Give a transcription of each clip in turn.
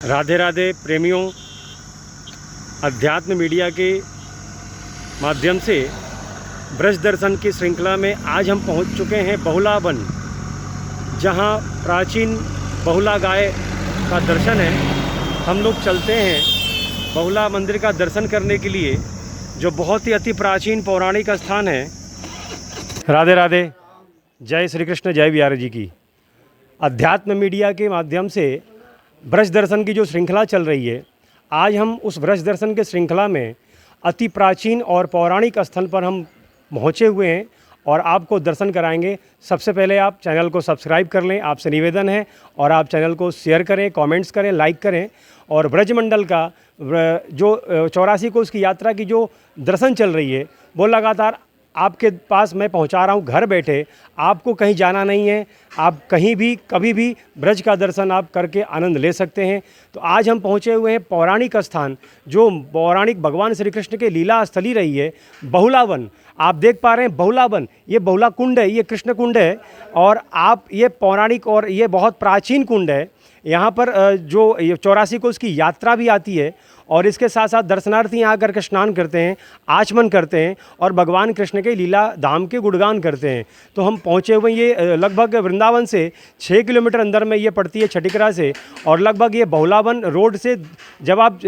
राधे राधे प्रेमियों, अध्यात्म मीडिया के माध्यम से ब्रज दर्शन की श्रृंखला में आज हम पहुंच चुके हैं बहुला वन, जहां प्राचीन बहुला गाय का दर्शन है। हम लोग चलते हैं बहुला मंदिर का दर्शन करने के लिए, जो बहुत ही अति प्राचीन पौराणिक स्थान है। राधे राधे, जय श्री कृष्ण, जय बिहारी जी की। अध्यात्म मीडिया के माध्यम से ब्रज दर्शन की जो श्रृंखला चल रही है, आज हम उस ब्रज दर्शन के श्रृंखला में अति प्राचीन और पौराणिक स्थल पर हम पहुँचे हुए हैं और आपको दर्शन कराएंगे। सबसे पहले आप चैनल को सब्सक्राइब कर लें, आपसे निवेदन है, और आप चैनल को शेयर करें, कमेंट्स करें, लाइक करें। और ब्रजमंडल का जो 84 कोस की यात्रा की जो दर्शन चल रही है, वो लगातार आपके पास मैं पहुंचा रहा हूं घर बैठे। आपको कहीं जाना नहीं है, आप कहीं भी कभी भी ब्रज का दर्शन आप करके आनंद ले सकते हैं। तो आज हम पहुंचे हुए हैं पौराणिक स्थान, जो पौराणिक भगवान श्री कृष्ण के लीला स्थली रही है, बहुला वन। आप देख पा रहे हैं बहुला वन, ये बहुला कुंड है, ये कृष्ण कुंड है, और आप ये पौराणिक और ये बहुत प्राचीन कुंड है। यहाँ पर जो 84 कोस की यात्रा भी आती है, और इसके साथ साथ दर्शनार्थी यहाँ आकर के स्नान करते हैं, आचमन करते हैं और भगवान कृष्ण के लीला धाम के गुणगान करते हैं। तो हम पहुँचे हुए, ये लगभग वृंदावन से 6 किलोमीटर अंदर में ये पड़ती है, छठीकरा से। और लगभग ये बहुला वन रोड से जब आप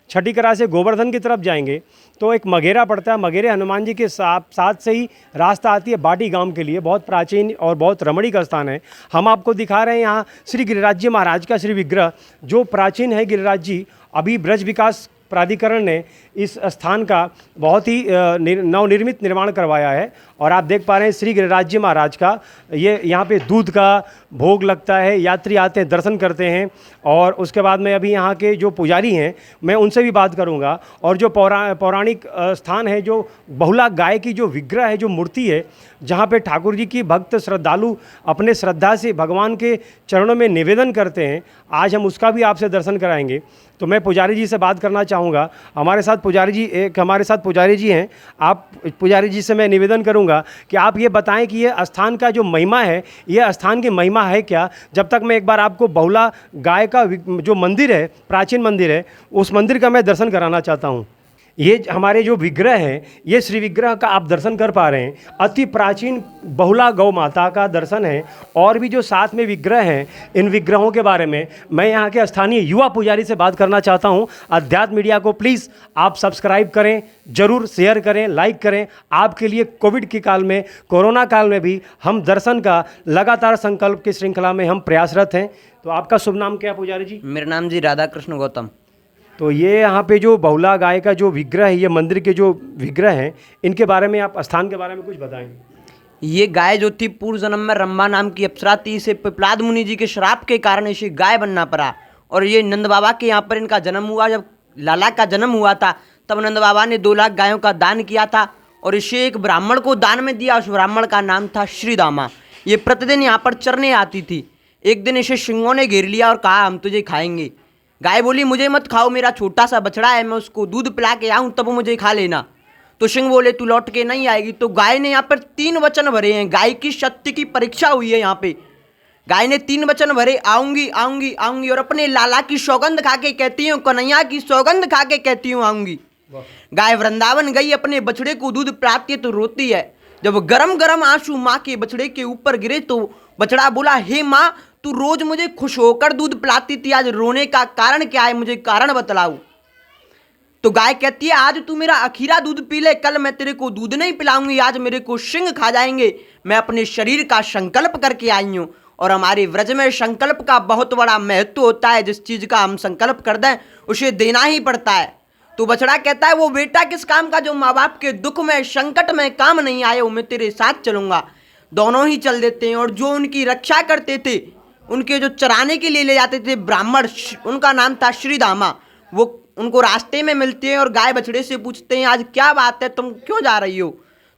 छठीकरा से गोवर्धन की तरफ जाएंगे तो एक मघेरा पड़ता है। मघेरे हनुमान जी के साथ से ही रास्ता आती है बाटी गांव के लिए। बहुत प्राचीन और बहुत रमणीक स्थान है। हम आपको दिखा रहे हैं यहाँ श्री गिरिराज जी महाराज का श्री विग्रह, जो प्राचीन है गिरिराज जी। अभी ब्रज विकास प्राधिकरण ने इस स्थान का बहुत ही नवनिर्मित निर्माण करवाया है। और आप देख पा रहे हैं श्री गिरिराज जी महाराज का ये यहाँ पे दूध का भोग लगता है, यात्री आते हैं, दर्शन करते हैं। और उसके बाद में अभी यहाँ के जो पुजारी हैं, मैं उनसे भी बात करूँगा। और जो पौराणिक स्थान है, जो बहुला गाय की जो विग्रह है, जो मूर्ति है, जहाँ पे ठाकुर जी की भक्त श्रद्धालु अपने श्रद्धा से भगवान के चरणों में निवेदन करते हैं, आज हम उसका भी आपसे दर्शन कराएंगे। तो मैं पुजारी जी से बात करना चाहूँगा। हमारे साथ पुजारी जी हैं। आप पुजारी जी से मैं निवेदन करूँगा कि आप ये बताएं कि ये स्थान का जो महिमा है, ये स्थान की महिमा है क्या। जब तक मैं एक बार आपको बहुला गाय का जो मंदिर है, प्राचीन मंदिर है, उस मंदिर का मैं दर्शन कराना चाहता हूँ। ये हमारे जो विग्रह हैं, ये श्री विग्रह का आप दर्शन कर पा रहे हैं। अति प्राचीन बहुला गौ माता का दर्शन है। और भी जो साथ में विग्रह हैं, इन विग्रहों के बारे में मैं यहाँ के स्थानीय युवा पुजारी से बात करना चाहता हूँ। अध्यात्म मीडिया को प्लीज़ आप सब्सक्राइब करें, ज़रूर शेयर करें, लाइक करें। आपके लिए कोविड के काल में, कोरोना काल में भी हम दर्शन का लगातार संकल्प की श्रृंखला में हम प्रयासरत हैं। तो आपका शुभ नाम क्या है पुजारी जी? मेरा नाम जी राधा कृष्ण गौतम। तो ये यहाँ पे जो बहुला गाय का जो विग्रह है, ये मंदिर के जो विग्रह हैं, इनके बारे में आप स्थान के बारे में कुछ बताएं। ये गाय जो थी, पूर्व जन्म में रंभा नाम की अप्सरा थी। इसे पिपलाद मुनि जी के श्राप के कारण इसे गाय बनना पड़ा। और ये नंद बाबा के यहाँ पर इनका जन्म हुआ। जब लाला का जन्म हुआ था, तब नंद बाबा ने 2 लाख गायों का दान किया था और इसे एक ब्राह्मण को दान में दिया। उस ब्राह्मण का नाम था श्रीदामा। ये प्रतिदिन यहाँ पर चरने आती थी। एक दिन इसे सिंहों ने घेर लिया और कहा, हम तुझे खाएंगे। गाय बोली, मुझे मत खाओ, मेरा छोटा सा बछड़ा है, मैं उसको दूध पिला के आऊँ तब मुझे खा लेना। तो सिंह बोले, तू लौट के नहीं आएगी। तो गाय ने यहाँ पर 3 वचन भरे हैं। गाय की शक्ति की परीक्षा हुई है यहाँ पे। गाय ने 3 वचन भरे, आऊँगी आऊँगी आऊँगी, और अपने लाला की सौगंध खा के कहती हूँ, कन्हैया की सौगंध खा के कहती हूँ आऊँगी। गाय वृंदावन गई, अपने बछड़े को दूध पिलाती है तो रोती है। जब गरम गरम आंसू माँ के बछड़े के ऊपर गिरे तो बछड़ा बोला, हे माँ, तू रोज मुझे खुश होकर दूध पिलाती थी, आज रोने का कारण क्या है, मुझे कारण बतलाओ। तो गाय कहती है, आज तू मेरा अखीरा दूध पी ले, कल मैं तेरे को दूध नहीं पिलाऊंगी, आज मेरे को सिंह खा जाएंगे। मैं अपने शरीर का संकल्प करके आई हूँ। और हमारे व्रज में संकल्प का बहुत बड़ा महत्व होता है। जिस चीज का हम संकल्प कर दें, उसे देना ही पड़ता है। तो बछड़ा कहता है, वो बेटा किस काम का जो माँ बाप के दुख में, संकट में काम नहीं आए, वो मैं तेरे साथ चलूंगा। दोनों ही चल देते हैं। और जो उनकी रक्षा करते थे, उनके जो चराने के लिए ले जाते थे ब्राह्मण, उनका नाम था श्रीदामा। वो उनको रास्ते में मिलते हैं और गाय बछड़े से पूछते हैं, आज क्या बात है, तुम क्यों जा रही हो।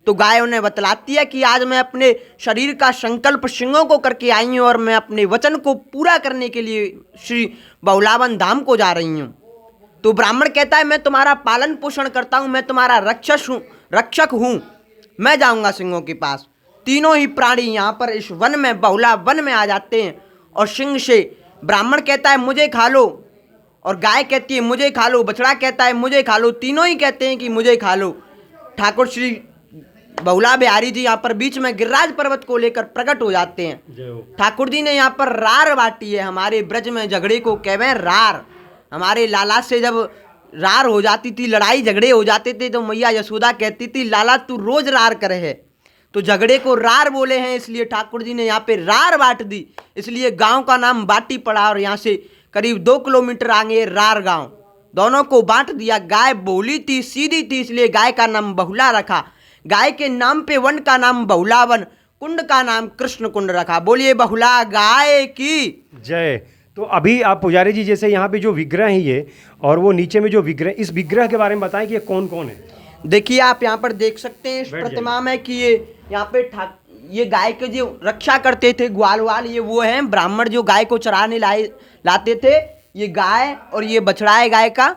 तो गाय उन्हें बतलाती है कि आज मैं अपने शरीर का संकल्प सिंहों को करके आई हूँ और मैं अपने वचन को पूरा करने के लिए श्री बहुलावन धाम को जा रही हूँ। तो ब्राह्मण कहता है, मैं तुम्हारा पालन पोषण करता हूँ, मैं तुम्हारा रक्षक हूँ, मैं जाऊँगा सिंहों के पास। तीनों ही प्राणी यहाँ पर इस वन में, बहुला वन में आ जाते हैं। और सिंह से ब्राह्मण कहता है, मुझे खा लो, और गाय कहती है मुझे खा लो, बछड़ा कहता है मुझे खा लो, तीनों ही कहते हैं कि मुझे खा लो। ठाकुर श्री बहुला बिहारी जी यहाँ पर बीच में गिरिराज पर्वत को लेकर प्रकट हो जाते हैं। जय हो। ठाकुर जी ने यहाँ पर रार बांटी है। हमारे ब्रज में झगड़े को कहवे रार। हमारे लाला से जब रार हो जाती थी, लड़ाई झगड़े हो जाते थे, तो मैया यशोदा कहती थी लाला तू रोज रार करे है, तो झगड़े को रार बोले हैं, इसलिए ठाकुर जी ने यहाँ पे रार बांट दी, इसलिए गांव का नाम बाटी पड़ा। और यहाँ से करीब 2 किलोमीटर आगे रार गांव, दोनों को बांट दिया। गाय बोली थी, सीधी थी, इसलिए गाय का नाम बहुला रखा। गाय के नाम पे वन का नाम बहुला वन, कुंड का नाम कृष्ण कुंड रखा। बोलिए बहुला गाय की जय। तो अभी आप पुजारी जी जैसे यहाँ पे जो विग्रह है ये, और वो नीचे में जो विग्रह, इस विग्रह के बारे में बताएं कि ये कौन कौन है। देखिए आप यहाँ पर देख सकते हैं इस प्रतिमा में कि ये यहाँ पे ये गाय के जो रक्षा करते थे ग्वाल वाल, ये वो हैं ब्राह्मण जो गाय को चराने लाते थे। ये गाय और ये बछड़ा है गाय का,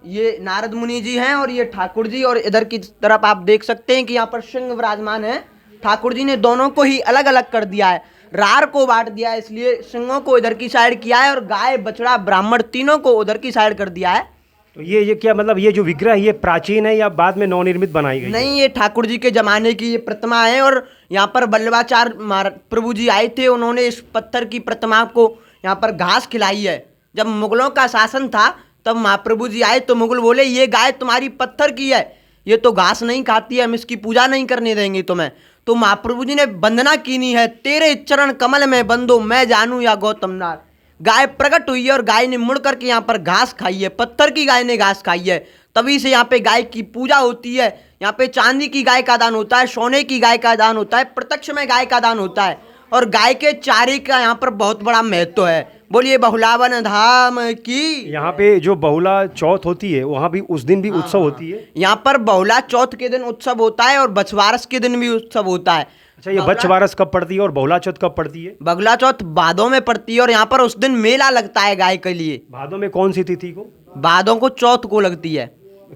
ये नारद मुनि जी हैं और ये ठाकुर जी। और इधर की तरफ आप देख सकते हैं कि यहाँ पर सिंह विराजमान है। ठाकुर जी ने दोनों को ही अलग अलग कर दिया है, रार को बांट दिया है, इसलिए सिंहों को इधर की साइड किया है और गाय बछड़ा ब्राह्मण तीनों को उधर की साइड कर दिया है। तो ये क्या मतलब, ये जो विग्रह ये प्राचीन है या बाद में नवनिर्मित बनाई गई? नहीं, ये ठाकुर जी के जमाने की ये प्रतिमा है। और यहाँ पर वल्लभाचार्य प्रभु जी आए थे, उन्होंने इस पत्थर की प्रतिमा को यहाँ पर घास खिलाई है। जब मुगलों का शासन था तब महाप्रभु जी आए तो मुगल बोले ये गाय तुम्हारी पत्थर की है, ये तो घास नहीं खाती है, हम इसकी पूजा नहीं करने देंगे तुम्हें। तो महाप्रभु जी ने वंदना कीनी है, तेरे चरण कमल में बंदो मैं जानू या गौतम नार। गाय प्रकट हुई है और गाय ने मुड़ करके यहाँ पर घास खाई है, पत्थर की गाय ने घास खाई है, तभी से यहाँ पे गाय की पूजा होती है। यहाँ पे चांदी की गाय का दान होता है, सोने की गाय का दान होता है, प्रत्यक्ष में गाय का दान होता है। और गाय के चारे का यहाँ पर बहुत बड़ा महत्व है। बोलिए बहुलावन धाम की। यहाँ पे जो बहुला चौथ होती है वहाँ भी उस दिन भी उत्सव होती है। यहाँ पर बहुला चौथ के दिन उत्सव होता है और बछवारस के दिन भी उत्सव होता है। अच्छा, ये बछवारस कब पड़ती है और बहुला चौथ कब पड़ती है? बगला चौथ भादों में पड़ती है और यहाँ पर उस दिन मेला लगता है गाय के लिए। भादों में कौन सी तिथि को? भादों को चौथ को लगती है।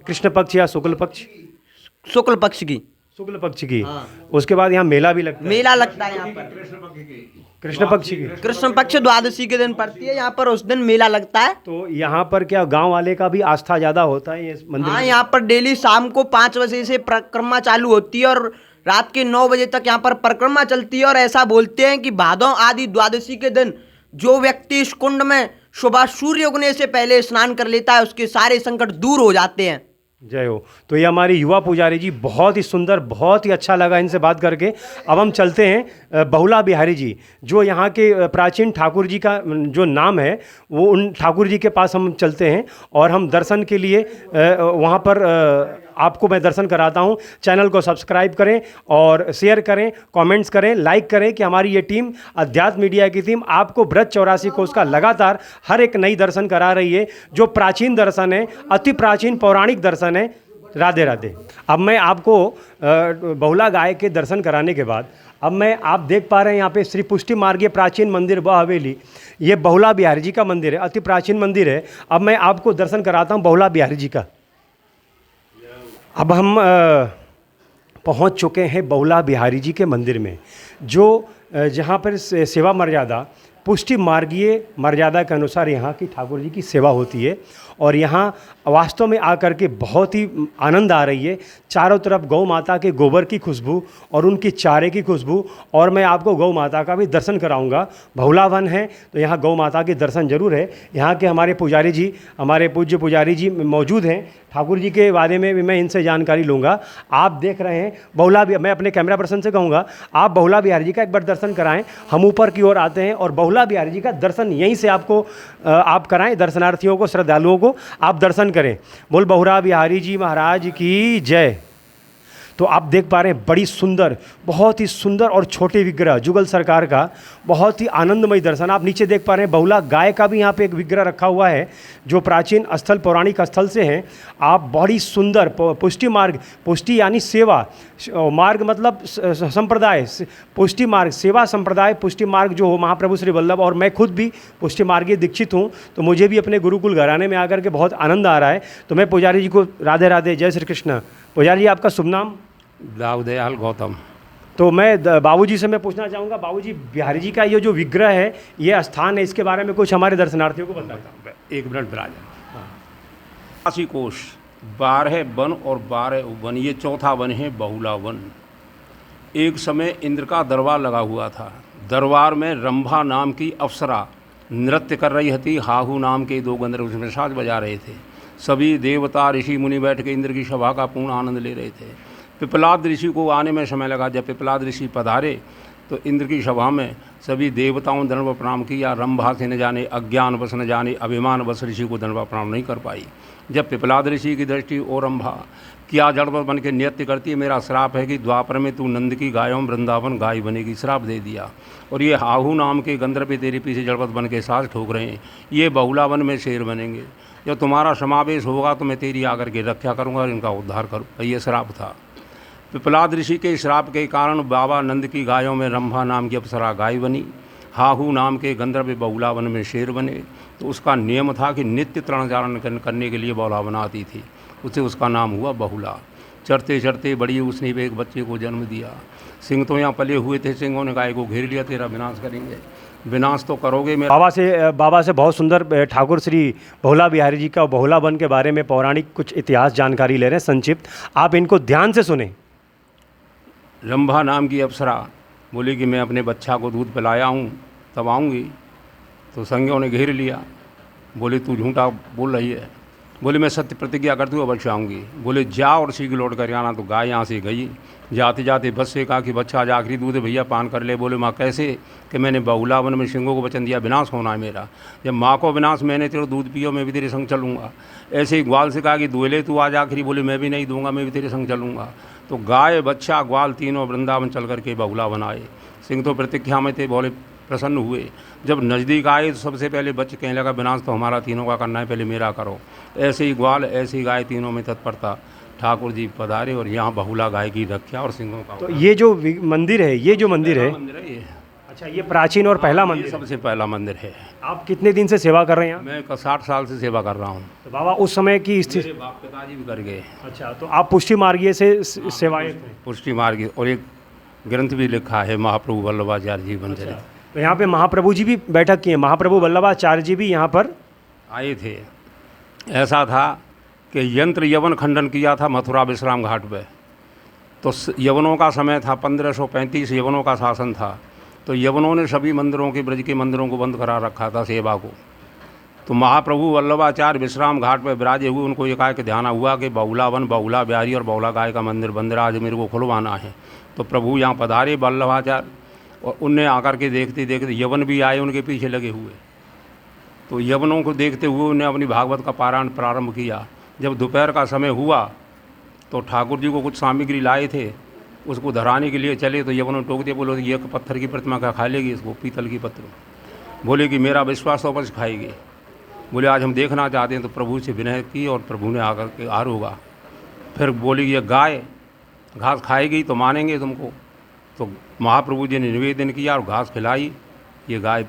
कृष्ण पक्ष या शुक्ल पक्ष? शुक्ल पक्ष की। शुक्ल पक्ष की। उसके बाद यहाँ मेला भी लगता है। मेला लगता है यहाँ पर कृष्ण पक्ष की। कृष्ण पक्ष द्वादशी के दिन पड़ती है, यहाँ पर उस दिन मेला लगता है। तो यहाँ पर क्या गांव वाले का भी आस्था ज्यादा होता है ये मंदिर? हाँ, यहाँ पर डेली शाम को 5 बजे से परिक्रमा चालू होती है और रात के 9 बजे तक यहाँ पर परिक्रमा चलती है। और ऐसा बोलते हैं कि भादों आदि द्वादशी के दिन जो व्यक्ति इस कुंड में सुबह सूर्य उगने से पहले स्नान कर लेता है उसके सारे संकट दूर हो जाते हैं। जय हो। तो ये हमारी युवा पुजारी जी, बहुत ही सुंदर, बहुत ही अच्छा लगा इनसे बात करके। अब हम चलते हैं बहुला बिहारी जी, जो यहाँ के प्राचीन ठाकुर जी का जो नाम है वो, उन ठाकुर जी के पास हम चलते हैं और हम दर्शन के लिए वहाँ पर आपको मैं दर्शन कराता हूँ। चैनल को सब्सक्राइब करें और शेयर करें, कमेंट्स करें, लाइक करें कि हमारी ये टीम अध्यात्म मीडिया की टीम आपको ब्रज 84 कोस का लगातार हर एक नई दर्शन करा रही है, जो प्राचीन दर्शन है, अति प्राचीन पौराणिक दर्शन है। राधे राधे। अब मैं आपको बहुला गाय के दर्शन कराने के बाद अब मैं, आप देख पा रहे हैं यहाँ पे श्री पुष्टि मार्गीय प्राचीन मंदिर व हवेली, ये बहुला बिहारी जी का मंदिर है, अति प्राचीन मंदिर है। अब मैं आपको दर्शन कराता हूँ बहुला बिहारी जी का। अब हम पहुंच चुके हैं बहुला बिहारी जी के मंदिर में, जो जहां पर सेवा मर्यादा पुष्टि मार्गीय मर्यादा के अनुसार यहाँ की ठाकुर जी की सेवा होती है। और यहाँ वास्तव में आकर के बहुत ही आनंद आ रही है। चारों तरफ गौ माता के गोबर की खुशबू और उनकी चारे की खुशबू, और मैं आपको गौ माता का भी दर्शन कराऊंगा। बहुला वन है तो यहाँ गौ माता के दर्शन जरूर है। यहाँ के हमारे पुजारी जी, हमारे पूज्य पुजारी जी मौजूद हैं। ठाकुर जी के बारे में भी मैं इनसे जानकारी लूँगा। आप देख रहे हैं बहुला, मैं अपने कैमरा पर्सन से कहूँगा आप बहुला बिहारी जी का एक बार दर्शन कराएं। हम ऊपर की ओर आते हैं और बहुला बिहारी जी का दर्शन यहीं से आपको आप कराएं। दर्शनार्थियों को, श्रद्धालुओं को आप दर्शन करें। बोल बहुला बिहारी जी महाराज की जय। तो आप देख पा रहे हैं बड़ी सुंदर, बहुत ही सुंदर और छोटे विग्रह, जुगल सरकार का बहुत ही आनंदमय दर्शन। आप नीचे देख पा रहे हैं बहुला गाय का भी यहाँ पे एक विग्रह रखा हुआ है, जो प्राचीन स्थल, पौराणिक स्थल से हैं। आप बड़ी सुंदर पुष्टि मार्ग, पुष्टि यानी सेवा, मार्ग मतलब संप्रदाय, पुष्टि मार्ग सेवा संप्रदाय पुष्टि मार्ग जो हो महाप्रभु श्री वल्लभ, और मैं खुद भी पुष्टि मार्गीय दीक्षित हूँ, तो मुझे भी अपने गुरुकुल घराने में आकर के बहुत आनंद आ रहा है। तो मैं पुजारी जी को राधे राधे, जय श्री कृष्ण। पुजारी जी आपका शुभ नाम? दाऊदयाल गौतम। तो मैं बाबूजी से मैं पूछना चाहूँगा, बाबूजी बिहारी जी का ये जो विग्रह है, ये स्थान है, इसके बारे में कुछ हमारे दर्शनार्थियों को बताता हूँ। एक मिनट बिराज। 80 कोष, 12 वन और 12 उपवन, ये चौथा वन है बहुला वन। एक समय इंद्र का दरबार लगा हुआ था। दरबार में रंभा नाम की अप्सरा नृत्य कर रही थी। हाहू नाम के 2 गंधर्व उसमें साज बजा रहे थे। सभी देवता ऋषि मुनि बैठ के इंद्र की सभा का पूर्ण आनंद ले रहे थे। पिपलाद ऋषि को आने में समय लगा। जब पिपलाद ऋषि पधारे तो इंद्र की सभा में सभी देवताओं ने दंडवत प्रणाम किया। रंभा से न जाने, अज्ञान वश न जाने, अभिमान वश ऋषि को दंडवत प्रणाम नहीं कर पाई। जब पिपलाद ऋषि की दृष्टि ओ रंभा क्या जड़वत बन के नृत्य करती है, मेरा श्राप है कि द्वापर में तू नंद की गायों में वृंदावन गाय बनेगी, श्राप दे दिया। और ये हाहू नाम के गंधर्व तेरे पीछे जड़वत बन के साथ ठोक रहे हैं, ये बहुला वन में शेर बनेंगे। जब तुम्हारा समावेश होगा तो मैं तेरी आकर के रक्षा करूँगा और इनका उद्धार करूँ। ये श्राप था। पिपलाद ऋषि के श्राप के कारण बाबा नंद की गायों में रंभा नाम की अप्सरा गाय बनी। हाहू नाम के गंधर्व बहुला वन में शेर बने। तो उसका नियम था कि नित्य तृणधारण करने के लिए बहुला वन आती थी, उससे उसका नाम हुआ बहुला। चढ़ते चढ़ते बड़ी उसने भी एक बच्चे को जन्म दिया। सिंह तो यहाँ पले हुए थे, सिंहों ने गाय को घेर लिया, तेरा विनाश करेंगे। विनाश तो करोगे मैं। बाबा से बहुत सुंदर ठाकुर श्री बहुला बिहारी जी का बहुला वन के बारे में पौराणिक कुछ इतिहास जानकारी ले रहे हैं संक्षिप्त, आप इनको ध्यान से सुने। रंभा नाम की अप्सरा बोली कि मैं अपने बच्चा को दूध पिलाया हूँ तब आऊँगी। तो संज्ञों ने घेर लिया। बोले तू झूठा बोल रही है। बोले मैं सत्य प्रतिज्ञा करती हूँ अवश्य आऊँगी। बोले जा और शीघ्र लौट कर आना। तो गाय यहाँ से गई। जाते जाते बस से कहा कि बच्चा आज आखिरी दूध है भैया, पान कर ले। बोले माँ कैसे? कि मैंने बहुला वन में सिंहों को वचन दिया विनाश होना है मेरा। जब माँ को विनाश, मैंने तेरे दूध पियो, मैं भी तेरे संग चलूँगा। ऐसे ही ग्वाल से कहा कि दुहले तू आज आखिरी। बोले मैं भी नहीं दूंगा, मैं भी तेरे संग चलूँगा। तो गाय बच्चा ग्वाल तीनों वृंदावन चल करके बहुला वन आए। सिंह तो प्रतीक्षा में थे, बोले प्रसन्न हुए। जब नज़दीक आए तो सबसे पहले बच्चे कहने लगा विनाश तो हमारा तीनों का करना है, पहले मेरा करो। ऐसे ही ग्वाल ऐसी गाय तीनों में तत्परता। ठाकुर जी पधारे और यहाँ बहुला गाय की रक्षा और सिंहों का। तो ये जो मंदिर है, ये जो मंदिर है, ये अच्छा ये प्राचीन और पहला मंदिर, सबसे पहला मंदिर है। आप कितने दिन से सेवा कर रहे हैं यहाँ? मैं 60 साल से सेवा कर रहा हूँ। तो बाबा उस समय की स्थिति, मेरे बाप पिताजी भी कर गए। अच्छा तो आप पुष्टि मार्गीय से सेवाएं थे? पुष्टि मार्ग, और एक ग्रंथ भी लिखा है महाप्रभु वल्लभाचार्य जी बंचरित। तो यहाँ पे महाप्रभु जी भी बैठक किए, महाप्रभु वल्लभाचार्य जी भी यहाँ पर आए थे। ऐसा था कि यंत्र यवन खंडन किया था मथुरा विश्राम घाट पे। तो यवनों का समय था, 1535 यवनों का शासन था। तो यवनों ने सभी मंदिरों के, ब्रज के मंदिरों को बंद करा रखा था सेवा को। तो महाप्रभु वल्लभाचार्य विश्राम घाट पर विराजे हुए, उनको एकाएक ध्यान हुआ कि बहुला वन, बहुला बिहारी और बहुला गाय का मंदिर बंद रहा, आज मेरे को खुलवाना है। तो प्रभु यहाँ पधारे वल्लभाचार्य, और उनने आकर के देखते देखते यवन भी आए उनके पीछे लगे हुए। तो यवनों को देखते हुए उन्हें अपनी भागवत का पारायण प्रारंभ किया। जब दोपहर का समय हुआ तो ठाकुर जी को कुछ सामग्री लाए थे, उसको धराने के लिए चले तो यवनों टोक दिया। बोले ये पत्थर की प्रतिमा क्या खा लेगी इसको, पीतल की पत्थर। बोले कि मेरा विश्वास तो बस खाएगी। बोले आज हम देखना चाहते हैं। तो प्रभु से विनय की और प्रभु ने आकर के आरोगा। फिर बोली ये गाय घास खाएगी तो मानेंगे तुमको। तो महाप्रभु जी ने निवेदन किया और घास खिलाई ये गाय।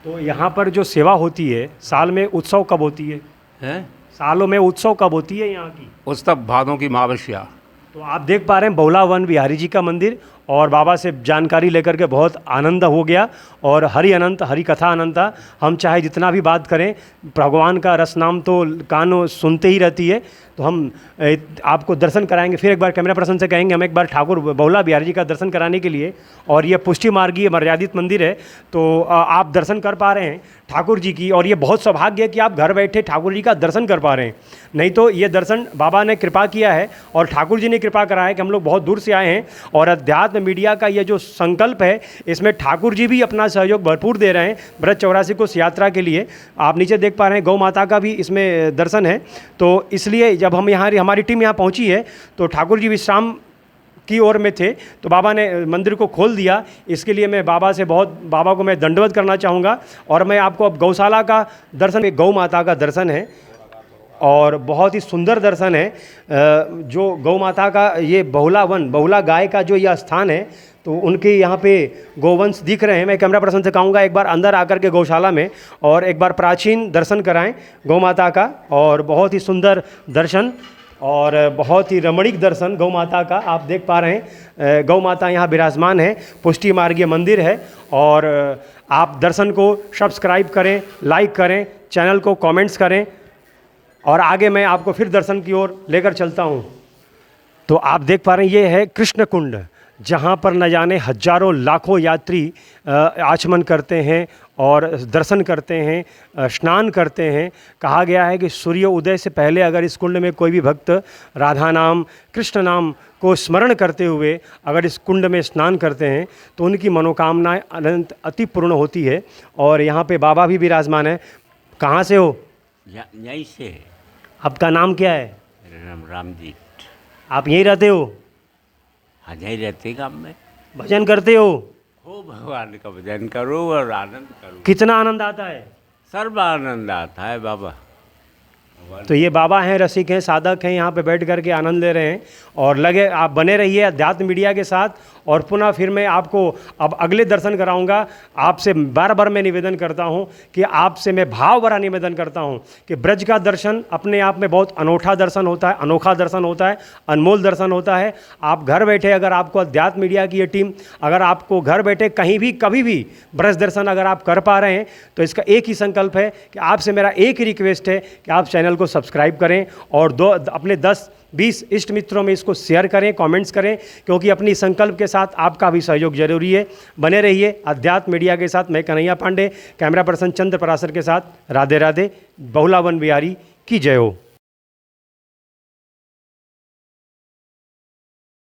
तो यहाँ पर जो सेवा होती है, साल में उत्सव कब होती है? हैं सालों में उत्सव कब होती है यहाँ की? उत्सव भादों की महावस्या। तो आप देख पा रहे हैं बहुला वन बिहारी जी का मंदिर, और बाबा से जानकारी लेकर के बहुत आनंद हो गया। और हरि अनंत, हरि कथा अनंता। हम चाहे जितना भी बात करें, भगवान का रस नाम तो कान सुनते ही रहती है। तो हम आपको दर्शन कराएंगे। फिर एक बार कैमरा पर्सन से कहेंगे हम एक बार ठाकुर बहुला बिहारी जी का दर्शन कराने के लिए। और ये पुष्टि मार्गीय मर्यादित मंदिर है, तो आप दर्शन कर पा रहे हैं ठाकुर जी की। और ये बहुत सौभाग्य है कि आप घर बैठे ठाकुर जी का दर्शन कर पा रहे हैं। नहीं तो ये दर्शन बाबा ने कृपा किया है और ठाकुर जी ने कृपा करा है कि हम लोग बहुत दूर से आए हैं। और अध्यात्म मीडिया का ये जो संकल्प है, इसमें ठाकुर जी भी अपना सहयोग भरपूर दे रहे हैं ब्रज 84 कोस यात्रा के लिए। आप नीचे देख पा रहे हैं गौ माता का भी इसमें दर्शन है। तो इसलिए जब हम यहाँ, हमारी टीम यहाँ पहुँची है तो ठाकुर जी विश्राम की ओर में थे, तो बाबा ने मंदिर को खोल दिया। इसके लिए मैं बाबा को मैं दंडवत करना चाहूँगा। और मैं आपको अब गौशाला का दर्शन, गौ माता का दर्शन है और बहुत ही सुंदर दर्शन है। जो गौ माता का ये बहुला वन, बहुला गाय का जो यह स्थान है, तो उनके यहाँ पे गोवंश दिख रहे हैं। मैं कैमरा पर्सन से कहूँगा एक बार अंदर आकर के गौशाला में और एक बार प्राचीन दर्शन कराएं गौ माता का। और बहुत ही सुंदर दर्शन और बहुत ही रमणीक दर्शन गौ माता का आप देख पा रहे हैं। गौ माता यहाँ विराजमान है, पुष्टि मार्गीय मंदिर है। और आप दर्शन को सब्सक्राइब करें, लाइक करें, चैनल को कमेंट्स करें। और आगे मैं आपको फिर दर्शन की ओर लेकर चलता हूँ। तो आप देख पा रहे हैं ये है कृष्ण कुंड, जहाँ पर न जाने हजारों लाखों यात्री आचमन करते हैं और दर्शन करते हैं, स्नान करते हैं। कहा गया है कि सूर्य उदय से पहले अगर इस कुंड में कोई भी भक्त राधा नाम कृष्ण नाम को स्मरण करते हुए अगर इस कुंड में स्नान करते हैं तो उनकी मनोकामनाएं अनंत अति पूर्ण होती है। और यहाँ पे बाबा भी विराजमान है। कहाँ से हो? यहीं से है। आपका नाम क्या है? मेरा नाम रामजीत। आप यहीं रहते हो? हाँ, यहीं रहते गाँव में। भजन करते हो? हो भगवान का भजन करो और आनंद करो। कितना आनंद आता है? सर्व आनंद आता है बाबा। तो ये बाबा हैं, रसिक हैं, साधक हैं, यहाँ पे बैठ कर के आनंद ले रहे हैं। और लगे आप बने रहिए अध्यात्म मीडिया के साथ। और पुनः फिर मैं आपको अब अगले दर्शन कराऊंगा। आपसे बार बार मैं निवेदन करता हूँ कि आपसे मैं भाव भरा निवेदन करता हूँ कि ब्रज का दर्शन अपने आप में बहुत अनोखा दर्शन होता है, अनोखा दर्शन होता है, अनमोल दर्शन होता है। आप घर बैठे अगर आपको अध्यात्म मीडिया की ये टीम अगर आपको घर बैठे कहीं भी कभी भी ब्रज दर्शन अगर आप कर पा रहे हैं तो इसका एक ही संकल्प है कि आपसे मेरा एक ही रिक्वेस्ट है कि आप चैनल को सब्सक्राइब करें और अपने 10-20 इष्ट मित्रों में इसको शेयर करें, कमेंट्स करें, क्योंकि अपनी संकल्प के साथ आपका भी सहयोग जरूरी है। बने रहिए अध्यात्म मीडिया के साथ। मैं कन्हैया पांडे, कैमरा पर्सन चंद्र पराशर के साथ। राधे राधे। बहुलावन बिहारी की जय हो।